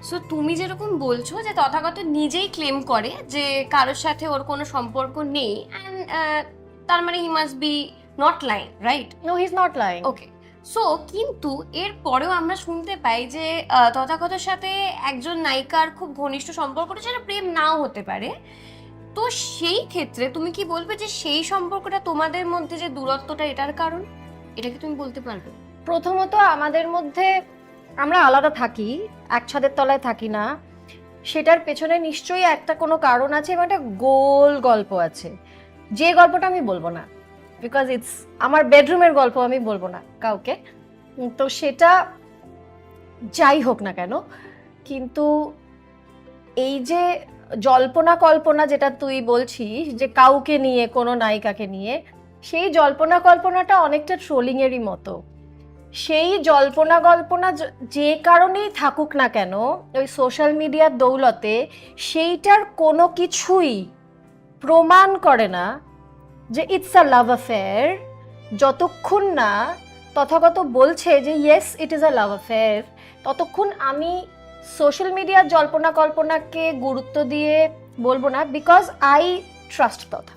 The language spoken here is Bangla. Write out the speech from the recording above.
সো তুমি যেরকম বলছো যে তথাগত নিজেই ক্লেম করে যে কারোর সাথে ওর কোনো সম্পর্ক নেই, অ্যান্ড তার মানে he must be not lying, right? No, he is not lying. Okay. So কিন্তু এর পরেও আমরা শুনতে পাই যে তথাগতর সাথে একজন নায়িকার খুব ঘনিষ্ঠ সম্পর্ক, সেটা প্রেম নাও হতে পারে। তো সেই ক্ষেত্রে তুমি কি বলবে যে সেই সম্পর্কটা তোমাদের মধ্যে যে দূরত্বটা এটার কারণ? এটা কি তুমি বলতে পারবে? প্রথমত আমাদের মধ্যে আমরা আলাদা থাকি, এক ছাদের তলায় থাকি না, সেটার পেছনে নিশ্চয়ই একটা কোনো কারণ আছে এবং একটা গোল গল্প আছে, যে গল্পটা আমি বলবো না, বিকজ ইটস আমার বেডরুমের গল্প, আমি বলবো না কাউকে। তো সেটা যাই হোক না কেন, কিন্তু এই যে জল্পনা কল্পনা যেটা তুই বলছিস যে কাউকে নিয়ে, কোনো নায়িকাকে নিয়ে, সেই জল্পনা কল্পনাটা অনেকটা ট্রোলিং এরই মতো। সেই জল্পনা কল্পনা যে কারণেই থাকুক না কেন, ওই সোশ্যাল মিডিয়ার দৌলতে সেইটার কোনো কিছুই প্রমাণ করে না যে ইটস আ লাভ অ্যাফেয়ার, যতক্ষণ না তথাগত বলছে যে yes it is a love affair, ততক্ষণ আমি সোশ্যাল মিডিয়ার জল্পনা কল্পনাকে গুরুত্ব দিয়ে বলবো না, বিকজ আই ট্রাস্ট তথা।